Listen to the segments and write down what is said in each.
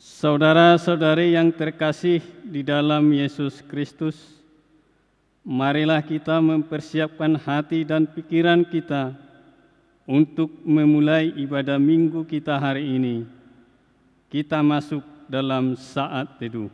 Saudara-saudari yang terkasih di dalam Yesus Kristus, marilah kita mempersiapkan hati dan pikiran kita untuk memulai ibadah minggu kita hari ini. Kita masuk dalam saat teduh.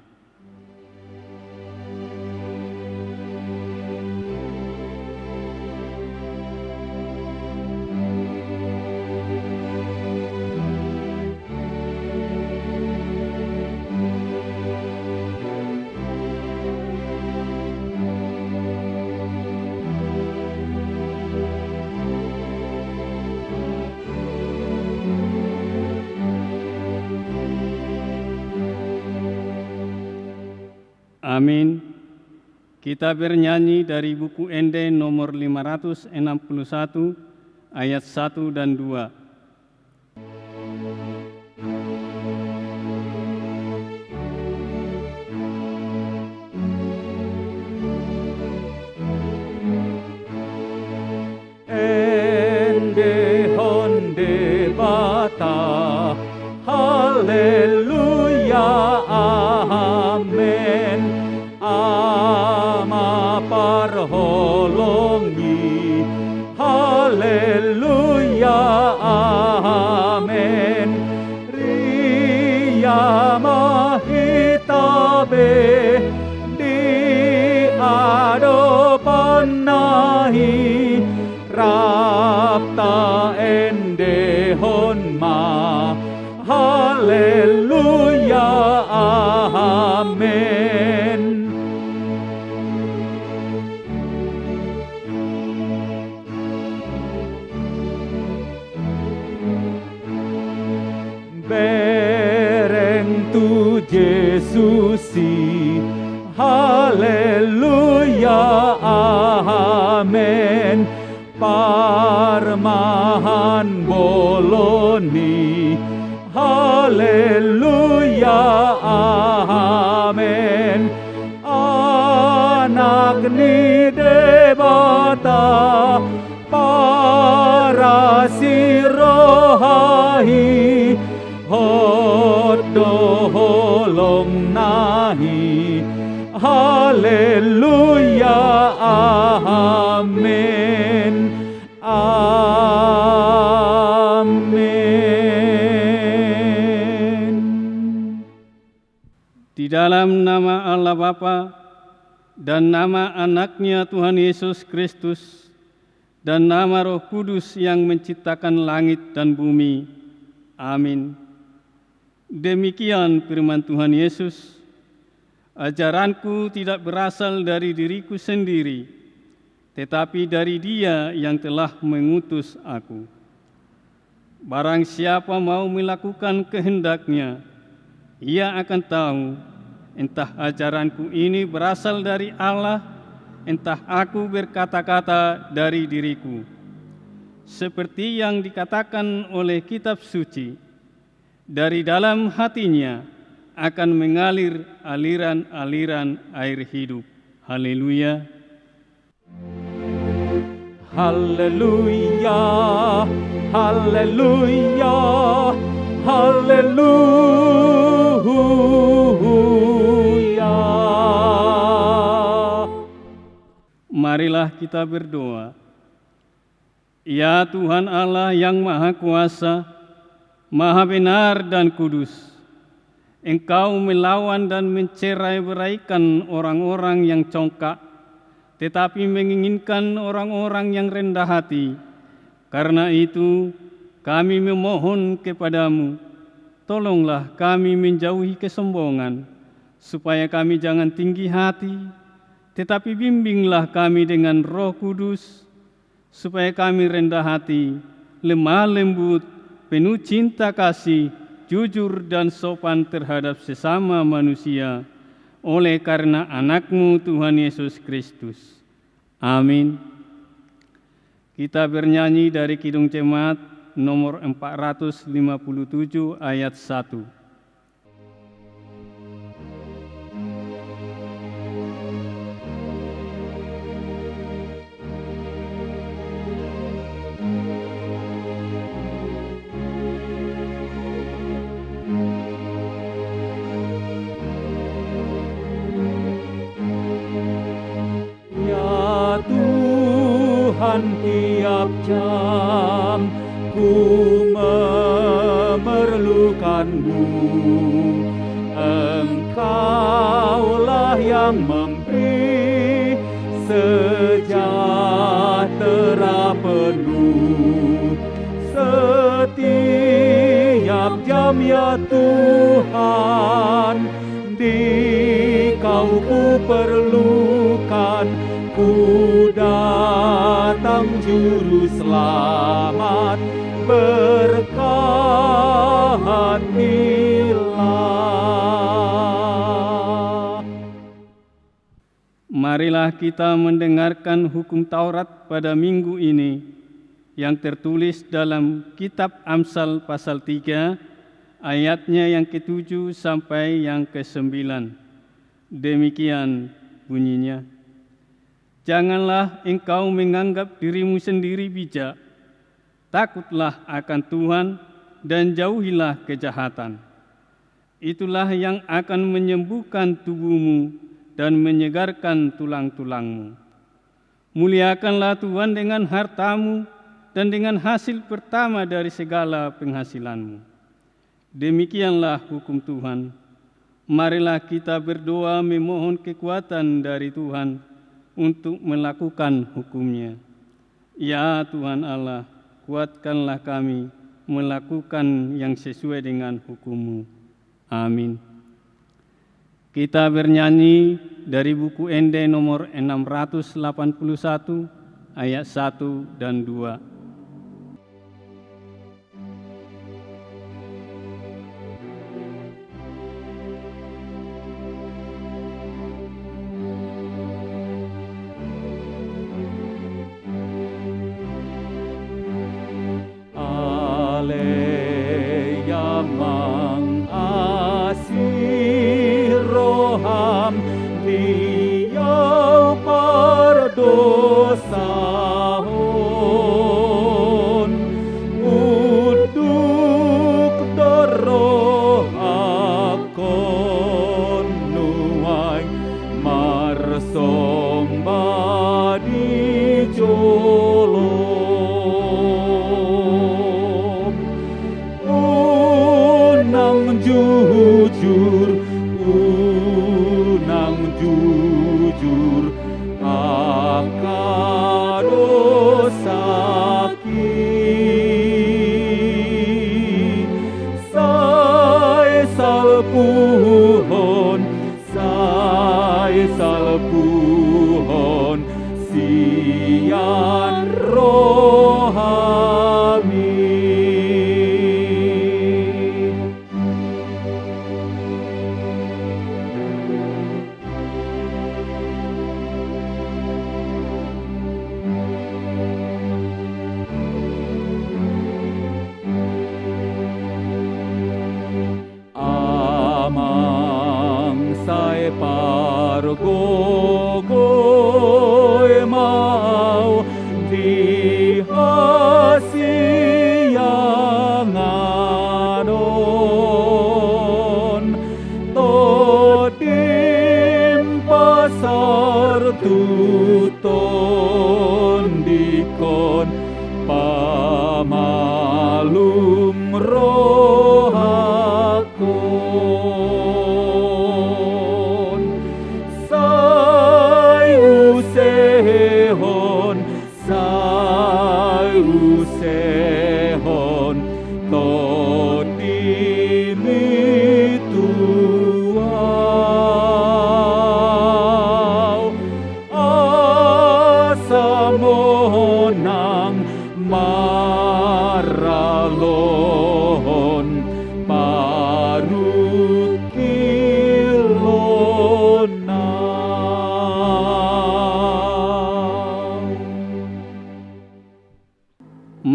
Amin. Kita bernyanyi dari buku Ende nomor 561 ayat 1 dan 2. Ende honde bata, haleluya, amen. Ama parholongi, haleluya, amen. Ria mahitabe di adopanahi, rapta ende honma, haleluya, amen. Bereng tu Yesusi, haleluya, amen. Parmahan boloni, haleluya, amen. Anak ni debata, para sirohahi, hodo holong nahi, haleluya, amen, amen. Di dalam nama Allah Bapa dan nama anaknya Tuhan Yesus Kristus dan nama Roh Kudus yang menciptakan langit dan bumi. Amin. Demikian firman Tuhan Yesus, ajaranku tidak berasal dari diriku sendiri, tetapi dari Dia yang telah mengutus aku. Barang siapa mau melakukan kehendak-Nya, ia akan tahu entah ajaranku ini berasal dari Allah, entah aku berkata-kata dari diriku. Seperti yang dikatakan oleh kitab suci, dari dalam hatinya akan mengalir aliran-aliran air hidup. Haleluya. Haleluya, haleluya, haleluya. Marilah kita berdoa. Ya Tuhan Allah yang Maha Kuasa, Maha benar dan kudus, Engkau melawan dan mencerai-beraikan orang-orang yang congkak, tetapi menginginkan orang-orang yang rendah hati. Karena itu, kami memohon kepadamu, tolonglah kami menjauhi kesombongan, supaya kami jangan tinggi hati, tetapi bimbinglah kami dengan Roh Kudus, supaya kami rendah hati, lemah lembut, penuh cinta kasih, jujur dan sopan terhadap sesama manusia, oleh karena anakmu Tuhan Yesus Kristus. Amin. Kita bernyanyi dari Kidung Jemaat nomor 457 ayat 1. Tuhan tiap jam ku memerlukanmu. Engkaulah yang memberi sejahtera penuh setiap jam, ya Tuhan. Di Kau ku perlukan, ku datang juru selamat, berkatilah. Marilah kita mendengarkan hukum Taurat pada minggu ini yang tertulis dalam kitab Amsal pasal 3 ayatnya yang ke-7 sampai yang ke-9. Demikian bunyinya. Janganlah engkau menganggap dirimu sendiri bijak. Takutlah akan Tuhan dan jauhilah kejahatan. Itulah yang akan menyembuhkan tubuhmu dan menyegarkan tulang-tulangmu. Muliakanlah Tuhan dengan hartamu dan dengan hasil pertama dari segala penghasilanmu. Demikianlah hukum Tuhan. Marilah kita berdoa memohon kekuatan dari Tuhan untuk melakukan hukum-Nya. Ya Tuhan Allah, kuatkanlah kami melakukan yang sesuai dengan hukum-Mu. Amin. Kita bernyanyi dari buku ND nomor 681 ayat 1 dan 2.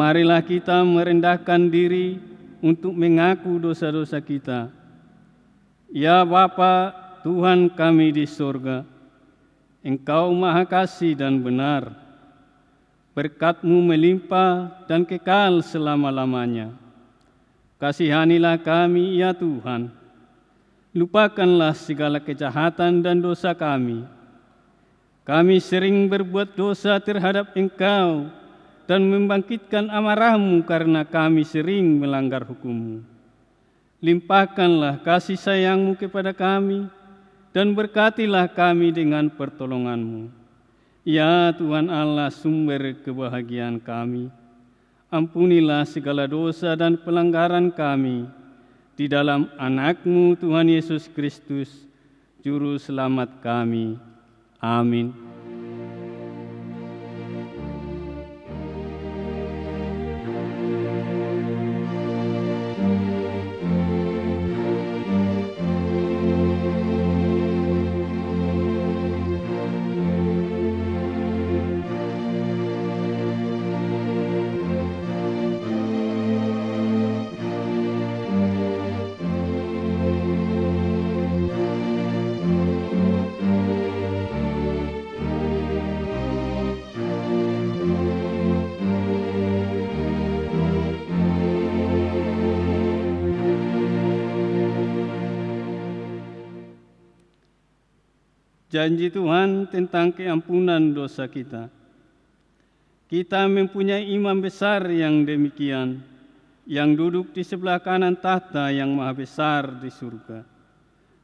Marilah kita merendahkan diri untuk mengaku dosa-dosa kita. Ya Bapa, Tuhan kami di surga, Engkau Maha Kasih dan benar. Berkat-Mu melimpah dan kekal selama-lamanya. Kasihanilah kami, ya Tuhan. Lupakanlah segala kejahatan dan dosa kami. Kami sering berbuat dosa terhadap Engkau dan membangkitkan amarah-Mu karena kami sering melanggar hukum-Mu. Limpahkanlah kasih sayang-Mu kepada kami dan berkatilah kami dengan pertolongan-Mu. Ya Tuhan Allah, sumber kebahagiaan kami, ampunilah segala dosa dan pelanggaran kami di dalam anak-Mu Tuhan Yesus Kristus, Juru Selamat kami. Amin. Janji Tuhan tentang keampunan dosa kita. Kita mempunyai imam besar yang demikian, yang duduk di sebelah kanan tahta yang maha besar di surga.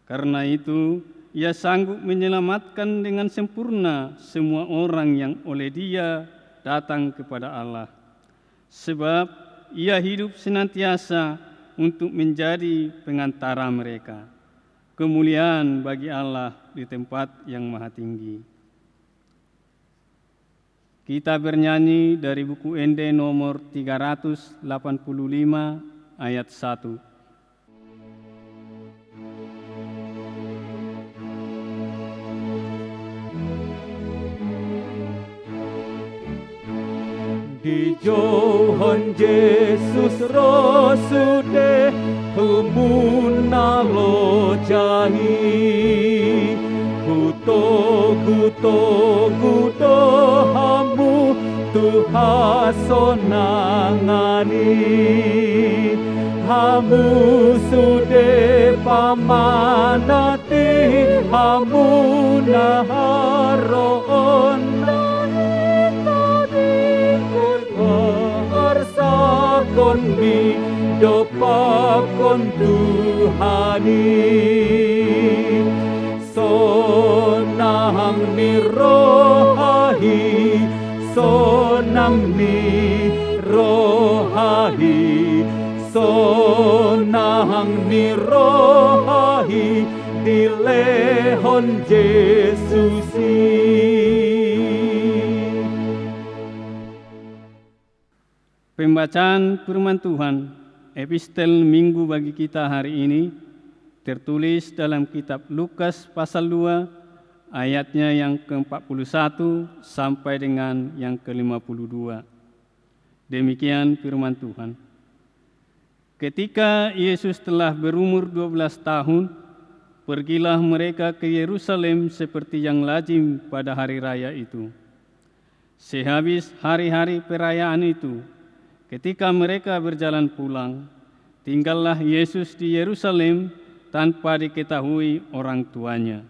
Karena itu, Ia sanggup menyelamatkan dengan sempurna semua orang yang oleh Dia datang kepada Allah. Sebab Ia hidup senantiasa untuk menjadi pengantara mereka. Kemuliaan bagi Allah di tempat yang maha tinggi. Kita bernyanyi dari buku ND nomor 385 ayat 1. Di Johan Yesus rosude humuna lo jahi guto gudo hamu tuhasonangani hamu sude pamanati hamu naharon konbi dopa kon Tuhani sonang ni rohahi sonang ni rohahi sonang ni rohahi dilehon Yesusi. Pembacaan firman Tuhan, epistel Minggu bagi kita hari ini, tertulis dalam kitab Lukas pasal 2, ayatnya yang ke-41 sampai dengan yang ke-52. Demikian firman Tuhan. Ketika Yesus telah berumur 12 tahun, pergilah mereka ke Yerusalem seperti yang lazim pada hari raya itu. Sehabis hari-hari perayaan itu, ketika mereka berjalan pulang, tinggallah Yesus di Yerusalem tanpa diketahui orang tuanya.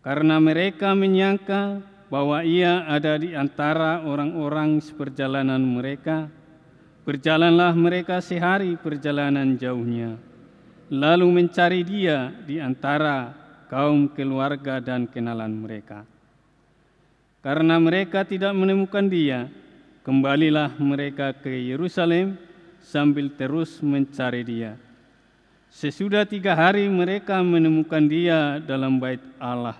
Karena mereka menyangka bahwa Ia ada di antara orang-orang seperjalanan mereka, berjalanlah mereka sehari perjalanan jauhnya, lalu mencari Dia di antara kaum keluarga dan kenalan mereka. Karena mereka tidak menemukan Dia, kembalilah mereka ke Yerusalem sambil terus mencari Dia. Sesudah 3 hari mereka menemukan Dia dalam bait Allah.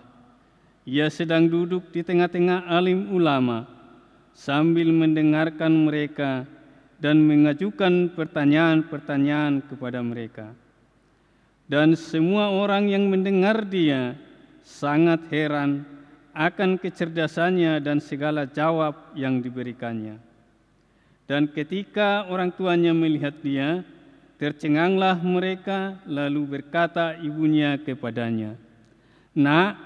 Ia sedang duduk di tengah-tengah alim ulama sambil mendengarkan mereka dan mengajukan pertanyaan-pertanyaan kepada mereka. Dan semua orang yang mendengar Dia sangat heran akan kecerdasannya dan segala jawab yang diberikannya. Dan ketika orang tuanya melihat Dia, tercenganglah mereka, lalu berkata ibunya kepadanya, "Nak,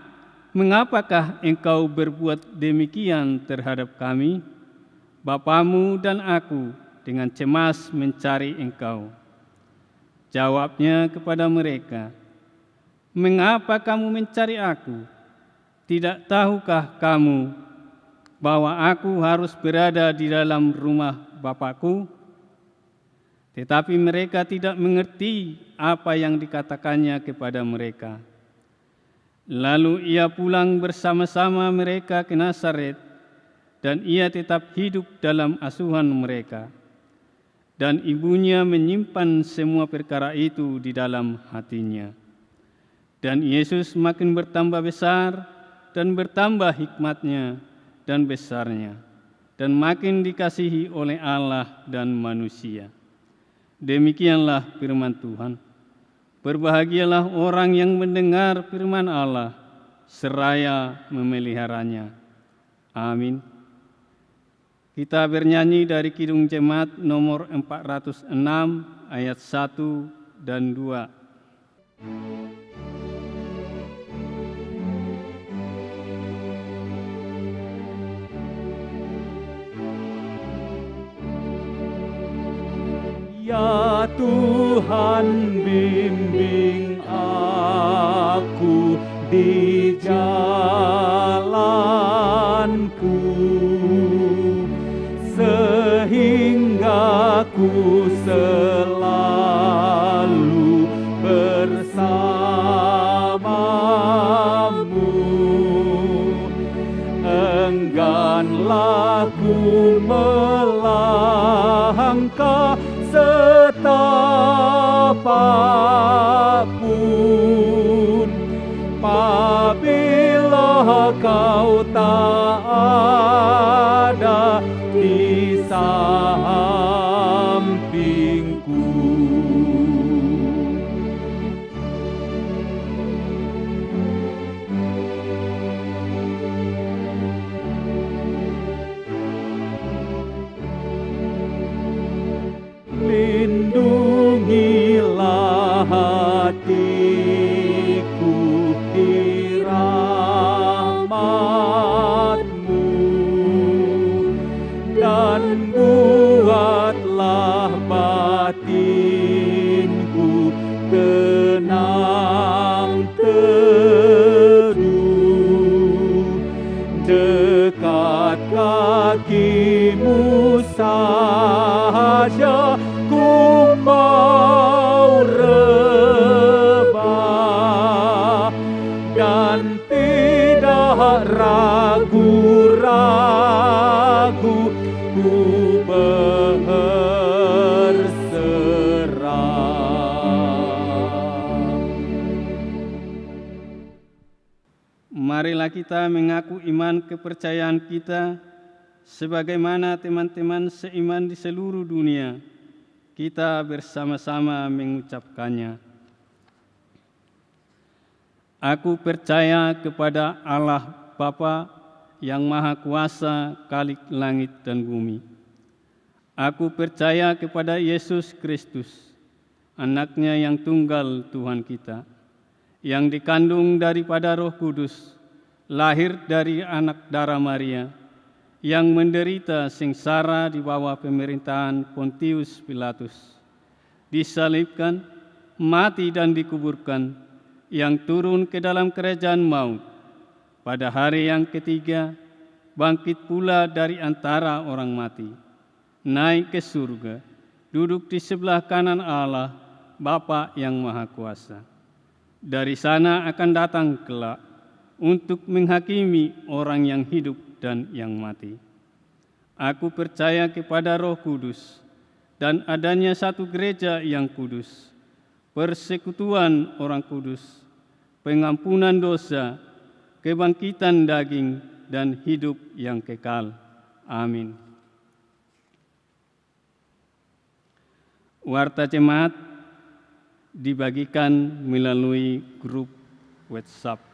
mengapakah engkau berbuat demikian terhadap kami? Bapamu dan aku dengan cemas mencari engkau." Jawabnya kepada mereka, "Mengapa kamu mencari aku? Tidak tahukah kamu bahwa aku harus berada di dalam rumah Bapakku? Tetapi mereka tidak mengerti apa yang dikatakannya kepada mereka. Lalu ia pulang bersama-sama mereka ke Nazaret, dan ia tetap hidup dalam asuhan mereka. Dan ibunya menyimpan semua perkara itu di dalam hatinya. Dan Yesus makin bertambah besar dan bertambah hikmatnya dan besarnya, dan makin dikasihi oleh Allah dan manusia. Demikianlah firman Tuhan. Berbahagialah orang yang mendengar firman Allah, seraya memeliharanya. Amin. Kita bernyanyi dari Kidung Jemaat nomor 406 ayat 1 dan 2. Ya Tuhan, bimbing aku di jalanku, sehingga ku selalu bersamamu. Engganlah ku melangkah setapak pun, apabila kau tak ada di sampingku. Lindungilah hatiku di rahmat-Mu, dan buatlah batinku tenang teduh dekat kaki-Mu saja. Ku mau rebah dan tidak ragu-ragu, ku berserah. Marilah kita mengaku iman kepercayaan kita sebagaimana teman-teman seiman di seluruh dunia. Kita bersama-sama mengucapkannya. Aku percaya kepada Allah Bapa yang Maha Kuasa, Khalik langit dan bumi. Aku percaya kepada Yesus Kristus, Anak-Nya yang tunggal Tuhan kita, yang dikandung daripada Roh Kudus, lahir dari anak darah Maria, yang menderita sengsara di bawah pemerintahan Pontius Pilatus, disalibkan, mati dan dikuburkan, yang turun ke dalam kerajaan maut, pada hari yang ketiga bangkit pula dari antara orang mati, naik ke surga, duduk di sebelah kanan Allah, Bapa yang Maha Kuasa. Dari sana akan datang kelak untuk menghakimi orang yang hidup dan yang mati. Aku percaya kepada Roh Kudus dan adanya satu gereja yang kudus, persekutuan orang kudus, pengampunan dosa, kebangkitan daging, dan hidup yang kekal. Amin. Warta jemaat dibagikan melalui grup WhatsApp.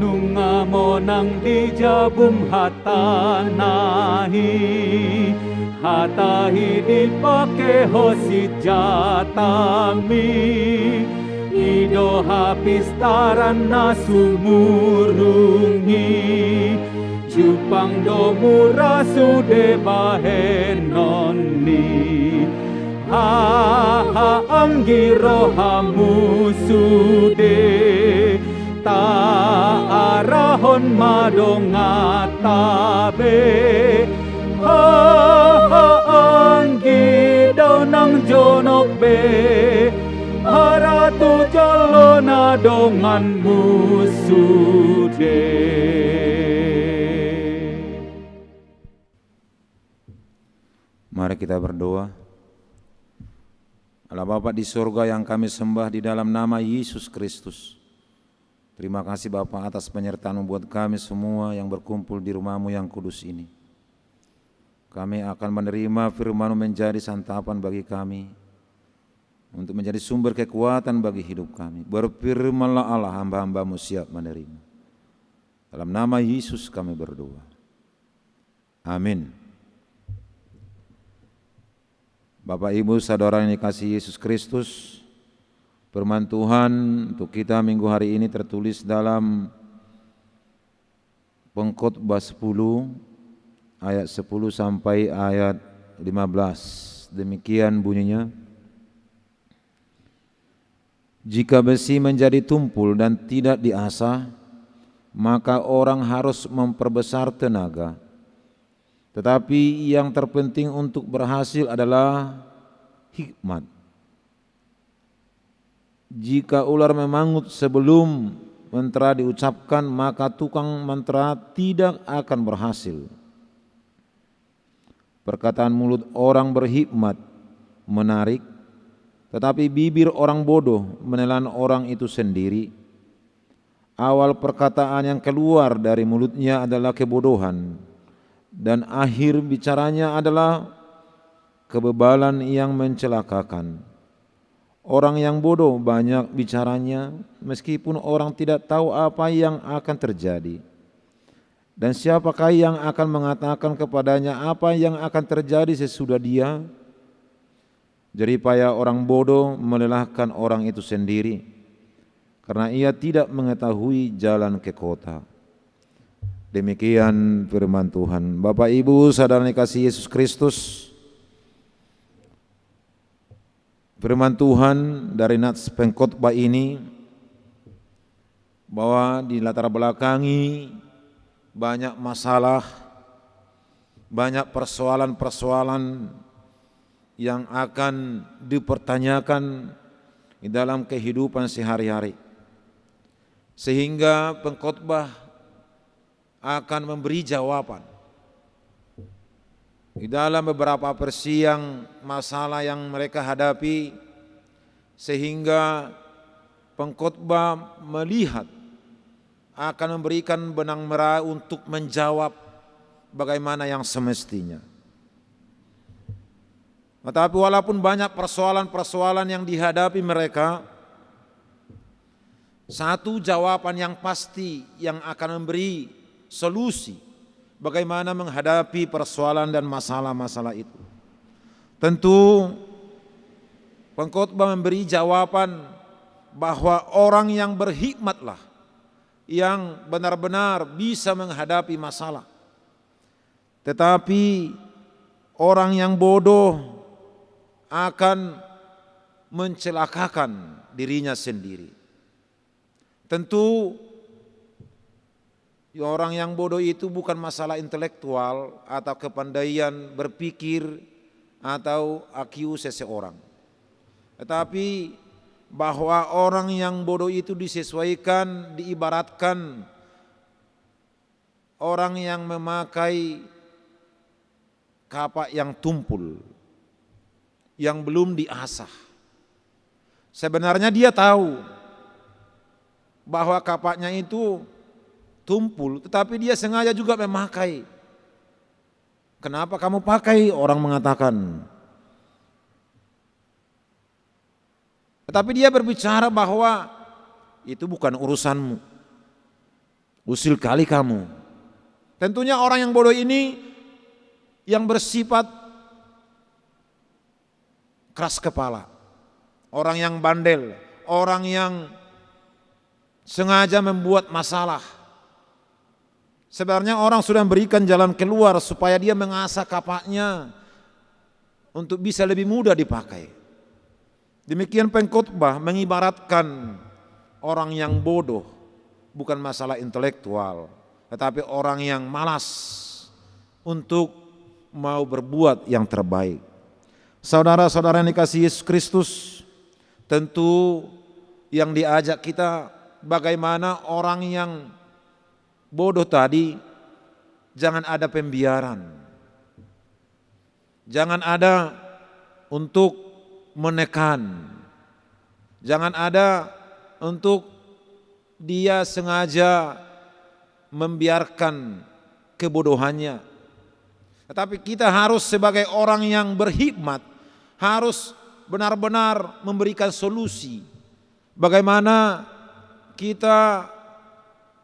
Nunga monang di jabum hatanahi, hatahi dipake hosi jatami, ido hapistaran na sumurungi Jupang do murasu de bahenoni anggiro hamusude ta arahon madongatabe anggi daw nang jonok be haratu jalo na dongan musude. Mari kita berdoa. Allah Bapa di surga yang kami sembah di dalam nama Yesus Kristus. Terima kasih Bapa atas penyertaan buat kami semua yang berkumpul di rumah-Mu yang kudus ini. Kami akan menerima firman-Mu menjadi santapan bagi kami, untuk menjadi sumber kekuatan bagi hidup kami. Berfirmanlah Allah, hamba-hamba-Mu siap menerima. Dalam nama Yesus kami berdoa. Amin. Bapak Ibu saudara yang dikasihi Yesus Kristus, firman Tuhan untuk kita minggu hari ini tertulis dalam Pengkhotbah 10 ayat 10 sampai ayat 15. Demikian bunyinya. Jika besi menjadi tumpul dan tidak diasah, maka orang harus memperbesar tenaga. Tetapi yang terpenting untuk berhasil adalah hikmat. Jika ular memangut sebelum mantra diucapkan, maka tukang mantra tidak akan berhasil. Perkataan mulut orang berhikmat menarik, tetapi bibir orang bodoh menelan orang itu sendiri. Awal perkataan yang keluar dari mulutnya adalah kebodohan, dan akhir bicaranya adalah kebebalan yang mencelakakan. Orang yang bodoh banyak bicaranya, meskipun orang tidak tahu apa yang akan terjadi. Dan siapakah yang akan mengatakan kepadanya apa yang akan terjadi sesudah dia? Jeripaya orang bodoh melelahkan orang itu sendiri, karena ia tidak mengetahui jalan ke kota. Demikian firman Tuhan. Bapak Ibu saudara dikasihi Yesus Kristus, firman Tuhan dari nats pengkhotbah ini bahwa di latar belakangi banyak masalah, banyak persoalan-persoalan yang akan dipertanyakan di dalam kehidupan sehari-hari, sehingga pengkhotbah akan memberi jawaban di dalam beberapa versi yang masalah yang mereka hadapi, sehingga pengkhotbah melihat akan memberikan benang merah untuk menjawab bagaimana yang semestinya. Tetapi walaupun banyak persoalan-persoalan yang dihadapi mereka, satu jawaban yang pasti yang akan memberi solusi bagaimana menghadapi persoalan dan masalah-masalah itu. Tentu pengkhotbah memberi jawaban bahwa orang yang berhikmatlah yang benar-benar bisa menghadapi masalah. Tetapi orang yang bodoh akan mencelakakan dirinya sendiri. Tentu orang yang bodoh itu bukan masalah intelektual atau kepandaian berpikir atau IQ seseorang, tetapi bahwa orang yang bodoh itu disesuaikan, diibaratkan orang yang memakai kapak yang tumpul, yang belum diasah. Sebenarnya dia tahu bahwa kapaknya itu tumpul, tetapi dia sengaja juga memakai. Kenapa kamu pakai? Orang mengatakan. Tetapi dia berbicara bahwa itu bukan urusanmu. Usil kali kamu. Tentunya orang yang bodoh ini yang bersifat keras kepala, orang yang bandel, orang yang sengaja membuat masalah. Sebenarnya orang sudah memberikan jalan keluar supaya dia mengasah kapaknya untuk bisa lebih mudah dipakai. Demikian pengkhotbah mengibaratkan orang yang bodoh, bukan masalah intelektual, tetapi orang yang malas untuk mau berbuat yang terbaik. Saudara-saudara yang dikasihi Yesus Kristus, tentu yang diajak kita bagaimana orang yang bodoh tadi, jangan ada pembiaran, jangan ada untuk menekan, jangan ada untuk dia sengaja membiarkan kebodohannya. Tetapi kita harus sebagai orang yang berhikmat harus benar-benar memberikan solusi. Bagaimana kita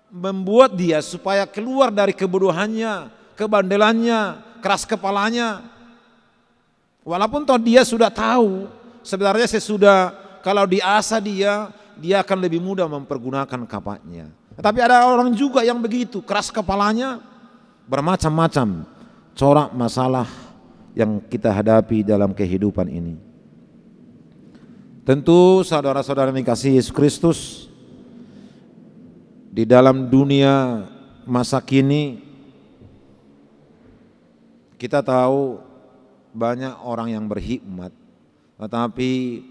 membuat dia supaya keluar dari kebodohannya, kebandelannya, keras kepalanya. Walaupun toh dia sudah tahu, sebenarnya sesudah kalau diasah dia akan lebih mudah mempergunakan kapaknya. Tetapi ada orang juga yang begitu, keras kepalanya, bermacam-macam corak masalah yang kita hadapi dalam kehidupan ini. Tentu saudara-saudara yang dikasihi Yesus Kristus, di dalam dunia masa kini kita tahu banyak orang yang berhikmat tetapi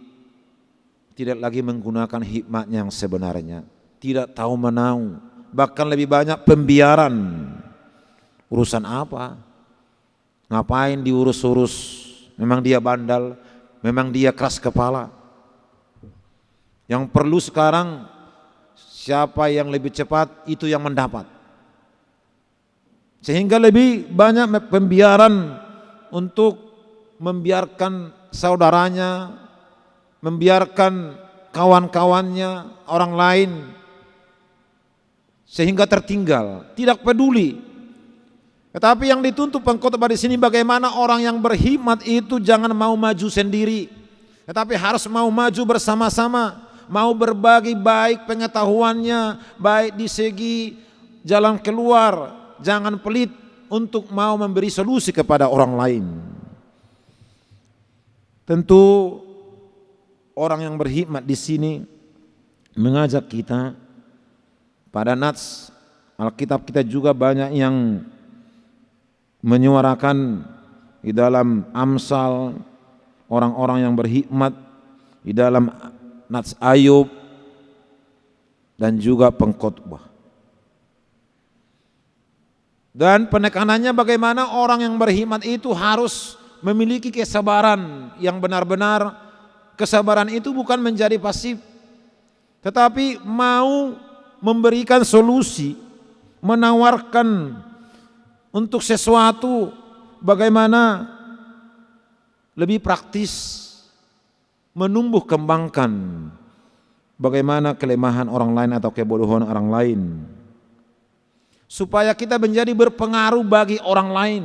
tidak lagi menggunakan hikmatnya yang sebenarnya, tidak tahu menau, bahkan lebih banyak pembiaran. Urusan apa? Ngapain diurus-urus? Memang dia bandal, memang dia keras kepala. Yang perlu sekarang siapa yang lebih cepat itu yang mendapat. Sehingga lebih banyak pembiaran untuk membiarkan saudaranya, membiarkan kawan-kawannya, orang lain, sehingga tertinggal, tidak peduli. Tetapi yang dituntut pengkhotbah di sini bagaimana orang yang berhikmat itu jangan mau maju sendiri, tetapi harus mau maju bersama-sama, mau berbagi baik pengetahuannya, baik di segi jalan keluar, jangan pelit untuk mau memberi solusi kepada orang lain. Tentu orang yang berhikmat di sini mengajak kita pada nats Alkitab kita juga banyak yang menyuarakan di dalam Amsal orang-orang yang berhikmat, di dalam nats Ayub dan juga pengkhotbah. Dan penekanannya bagaimana orang yang berhikmat itu harus memiliki kesabaran yang benar-benar. Kesabaran itu bukan menjadi pasif, tetapi mau memberikan solusi, menawarkan untuk sesuatu bagaimana lebih praktis, menumbuh kembangkan bagaimana kelemahan orang lain atau kebodohan orang lain, supaya kita menjadi berpengaruh bagi orang lain.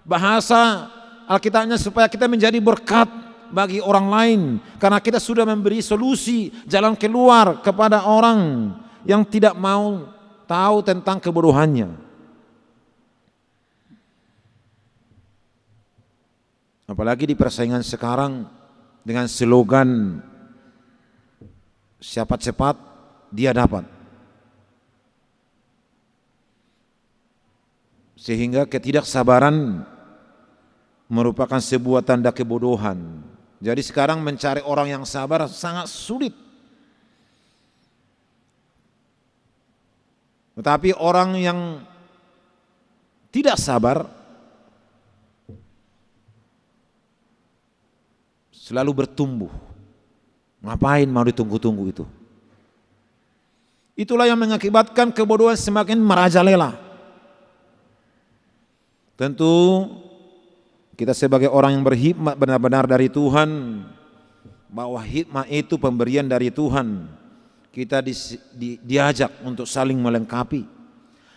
Bahasa Alkitabnya supaya kita menjadi berkat bagi orang lain, karena kita sudah memberi solusi, jalan keluar kepada orang yang tidak mau tahu tentang kebodohannya. Apalagi di persaingan sekarang dengan slogan siapa cepat dia dapat, sehingga ketidaksabaran merupakan sebuah tanda kebodohan. Jadi sekarang mencari orang yang sabar sangat sulit. Tetapi orang yang tidak sabar selalu bertumbuh. Ngapain mau ditunggu-tunggu itu? Itulah yang mengakibatkan kebodohan semakin merajalela. Tentu kita sebagai orang yang berhikmat benar-benar dari Tuhan, bahwa hikmat itu pemberian dari Tuhan. Kita diajak untuk saling melengkapi,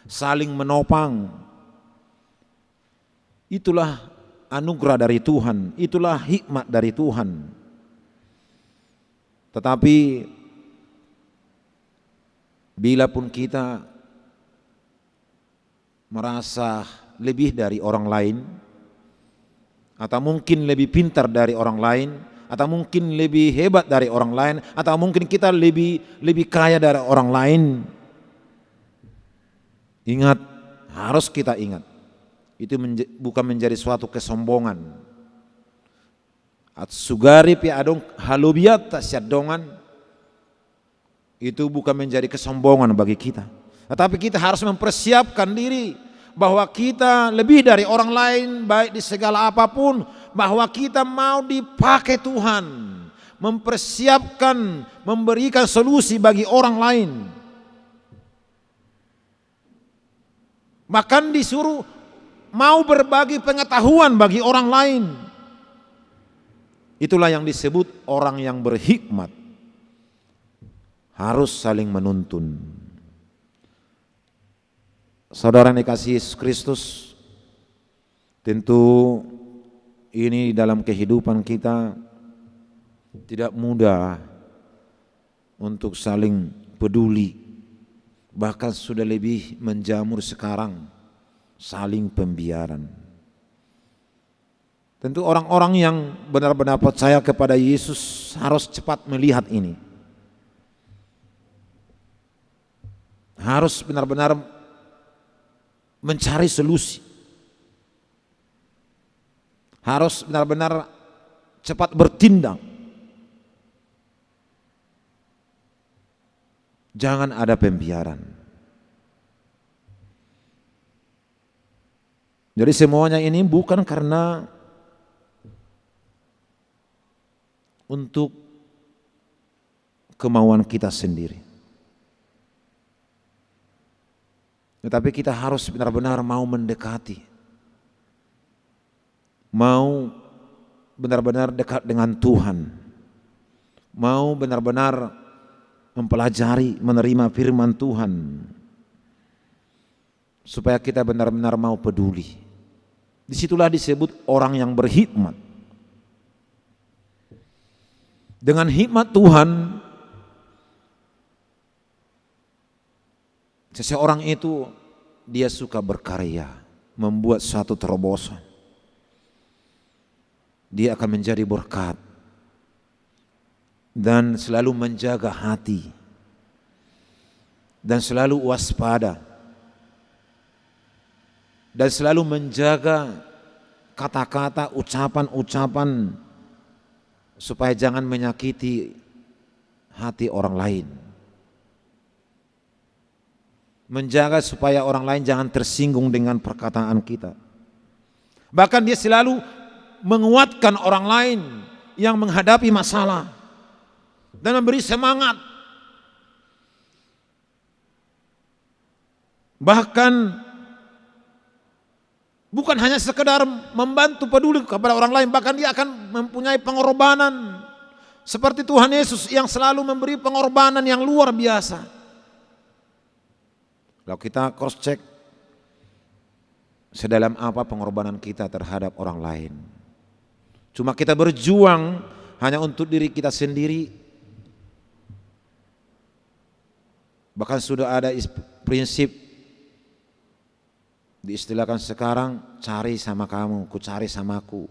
saling menopang. Itulah anugerah dari Tuhan, itulah hikmat dari Tuhan. Tetapi bila pun kita merasa lebih dari orang lain, atau mungkin lebih pintar dari orang lain, atau mungkin lebih hebat dari orang lain, atau mungkin kita lebih kaya dari orang lain, ingat, harus kita ingat, itu bukan menjadi suatu kesombongan. At sugari pi adong halubiat tasyadongan, itu bukan menjadi kesombongan bagi kita. Tetapi kita harus mempersiapkan diri bahwa kita lebih dari orang lain baik di segala apapun, bahwa kita mau dipakai Tuhan, mempersiapkan, memberikan solusi bagi orang lain. Bahkan disuruh mau berbagi pengetahuan bagi orang lain. Itulah yang disebut orang yang berhikmat, harus saling menuntun. Saudara yang dikasihi Yesus Kristus, tentu ini dalam kehidupan kita tidak mudah untuk saling peduli, bahkan sudah lebih menjamur sekarang saling pembiaran. Tentu orang-orang yang benar-benar percaya kepada Yesus harus cepat melihat ini, harus benar-benar mencari solusi, harus benar-benar cepat bertindak. Jangan ada pembiaran. Jadi semuanya ini bukan karena untuk kemauan kita sendiri, tetapi kita harus benar-benar mau mendekati, mau benar-benar dekat dengan Tuhan, mau benar-benar mempelajari, menerima firman Tuhan, supaya kita benar-benar mau peduli. Disitulah disebut orang yang berhikmat. Dengan hikmat Tuhan, seseorang itu dia suka berkarya, membuat suatu terobosan. Dia akan menjadi berkat dan selalu menjaga hati dan selalu waspada dan selalu menjaga kata-kata, ucapan-ucapan supaya jangan menyakiti hati orang lain. Menjaga supaya orang lain jangan tersinggung dengan perkataan kita. Bahkan dia selalu menguatkan orang lain yang menghadapi masalah dan memberi semangat. Bahkan bukan hanya sekedar membantu peduli kepada orang lain, bahkan dia akan mempunyai pengorbanan seperti Tuhan Yesus yang selalu memberi pengorbanan yang luar biasa. Kalau kita cross check, sedalam apa pengorbanan kita terhadap orang lain? Cuma kita berjuang hanya untuk diri kita sendiri. Bahkan sudah ada prinsip diistilahkan sekarang, cari sama kamu, ku cari sama aku,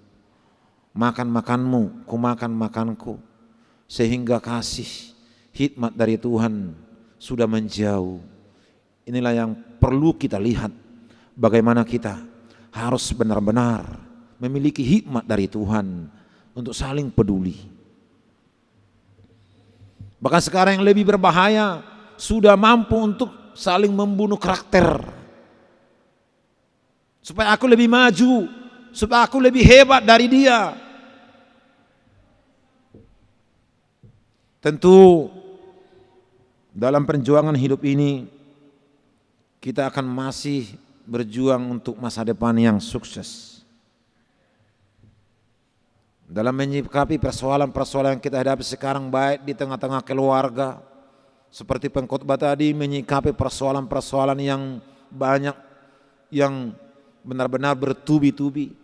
makan makanmu, ku makan makanku, sehingga kasih hikmat dari Tuhan sudah menjauh. Inilah yang perlu kita lihat, bagaimana kita harus benar-benar memiliki hikmat dari Tuhan untuk saling peduli. Bahkan sekarang yang lebih berbahaya, sudah mampu untuk saling membunuh karakter. Supaya aku lebih maju, supaya aku lebih hebat dari dia. Tentu dalam perjuangan hidup ini kita akan masih berjuang untuk masa depan yang sukses. Dalam menyikapi persoalan-persoalan yang kita hadapi sekarang, baik di tengah-tengah keluarga, seperti pengkhotbah tadi, menyikapi persoalan-persoalan yang banyak, yang benar-benar bertubi-tubi.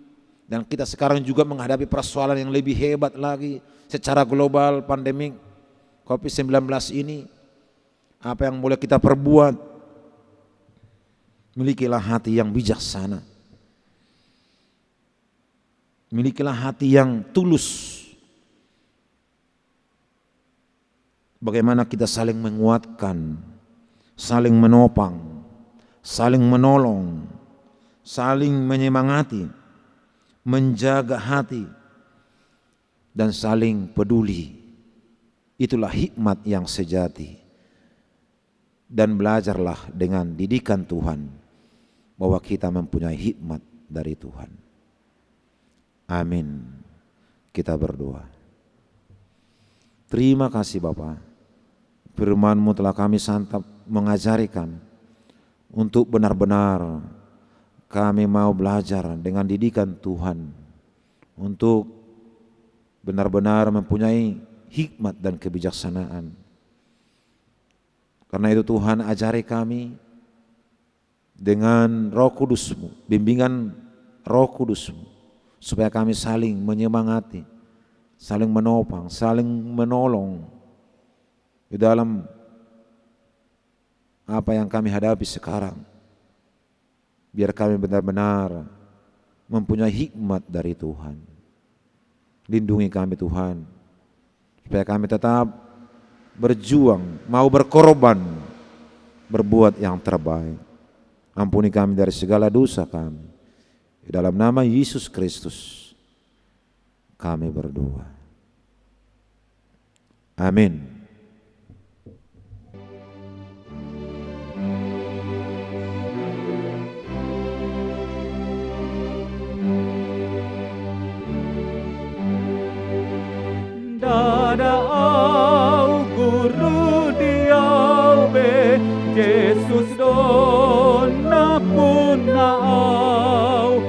Dan kita sekarang juga menghadapi persoalan yang lebih hebat lagi secara global, pandemik, COVID-19 ini, apa yang boleh kita perbuat? Milikilah hati yang bijaksana. Milikilah hati yang tulus. Bagaimana kita saling menguatkan, saling menopang, saling menolong, saling menyemangati, menjaga hati, dan saling peduli. Itulah hikmat yang sejati. Dan belajarlah dengan didikan Tuhan bahwa kita mempunyai hikmat dari Tuhan. Amin. Kita berdoa. Terima kasih Bapa, firman-Mu telah kami santap, mengajari kami untuk benar-benar kami mau belajar dengan didikan Tuhan untuk benar-benar mempunyai hikmat dan kebijaksanaan. Karena itu Tuhan, ajari kami dengan Roh Kudus-Mu, bimbingan Roh Kudus-Mu, supaya kami saling menyemangati, saling menopang, saling menolong di dalam apa yang kami hadapi sekarang. Biar kami benar-benar mempunyai hikmat dari Tuhan. Lindungi kami Tuhan, supaya kami tetap berjuang, mau berkorban, berbuat yang terbaik. Ampuni kami dari segala dosa kami. Di dalam nama Yesus Kristus kami berdoa. Amin. Dada au guru diau be Jesus dona puna au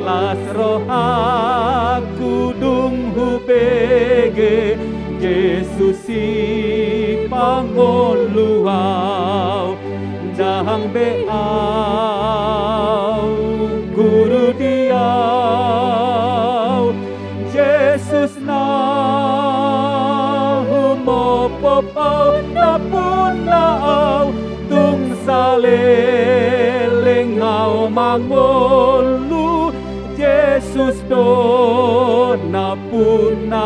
las roha kudung hubege Jesus si pangoluau jahang be au guru diau Jesus na popau na punau tung salelengau mangolu Jesus do na punau.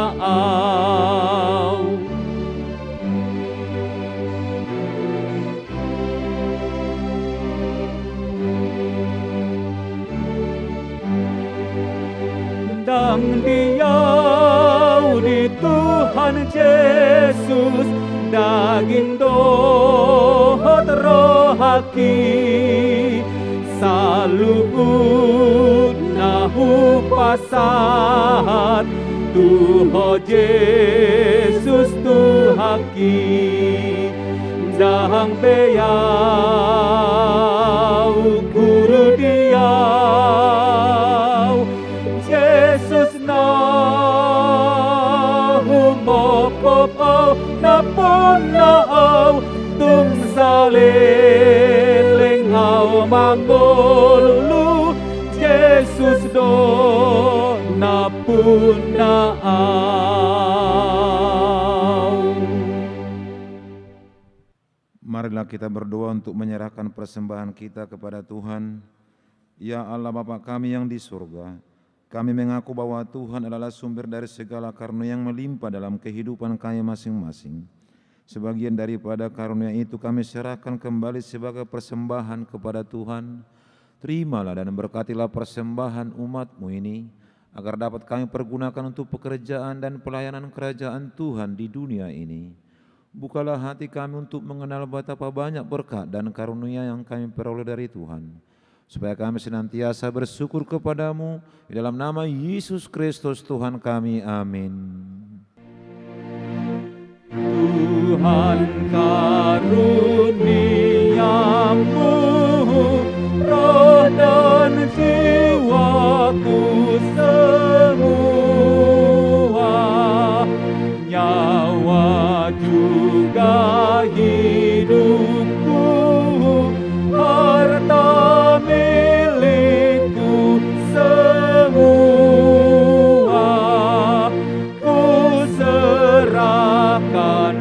Dang diau di Tuhan Yesus daging dohot rohaki saluut nahu pasat Tuho Yesus Tuhaki dahang beyau guru diau Jesus nahu mopopau napunau tung salelengau mangolu Jesus do napunau. Marilah kita berdoa untuk menyerahkan persembahan kita kepada Tuhan. Ya Allah Bapa kami yang di surga, kami mengaku bahwa Tuhan adalah sumber dari segala karunia yang melimpah dalam kehidupan kami masing-masing. Sebagian daripada karunia itu kami serahkan kembali sebagai persembahan kepada Tuhan. Terimalah dan berkatilah persembahan umat-Mu ini, agar dapat kami pergunakan untuk pekerjaan dan pelayanan kerajaan Tuhan di dunia ini. Bukalah hati kami untuk mengenal betapa banyak berkat dan karunia yang kami peroleh dari Tuhan, supaya kami senantiasa bersyukur kepadamu di dalam nama Yesus Kristus Tuhan kami. Amin. Tuhan karuniamu, roh dan jiwaku semua, nyawa juga hidupku, harta milikku semua, ku serahkan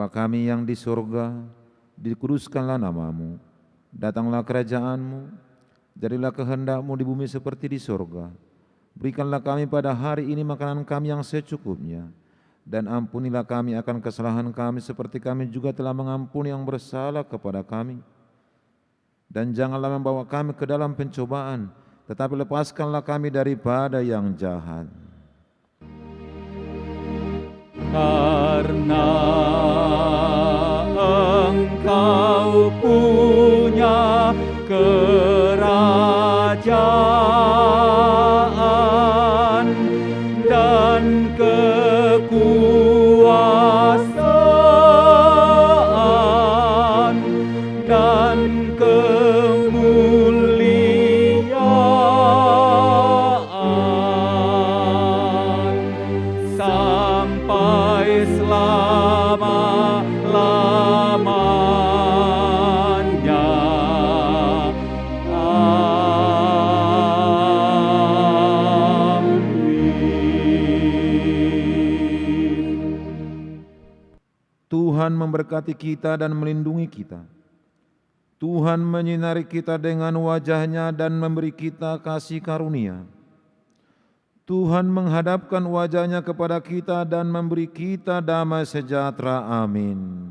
Bapa kami yang di surga, dikuduskanlah namamu, datanglah kerajaanmu, jadilah kehendak-mu di bumi seperti di surga. Berikanlah kami pada hari ini makanan kami yang secukupnya, dan ampunilah kami akan kesalahan kami seperti kami juga telah mengampuni yang bersalah kepada kami. Dan janganlah membawa kami ke dalam pencobaan, tetapi lepaskanlah kami daripada yang jahat. Karena Engkau punya kerajaan dan kekuasaan dan kemuliaan sampai selama-lamanya. Amin. Tuhan memberkati kita dan melindungi kita. Tuhan menyinari kita dengan wajah-Nya dan memberi kita kasih karunia. Tuhan menghadapkan wajah-Nya kepada kita dan memberi kita damai sejahtera. Amin.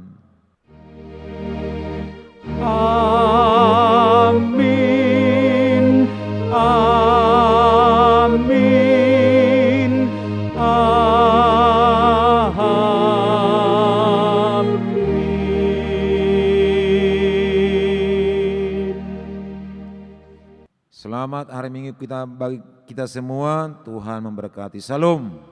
Amin. Amin. Amin. Selamat hari Minggu kita bagi kita semua. Tuhan memberkati. Salam.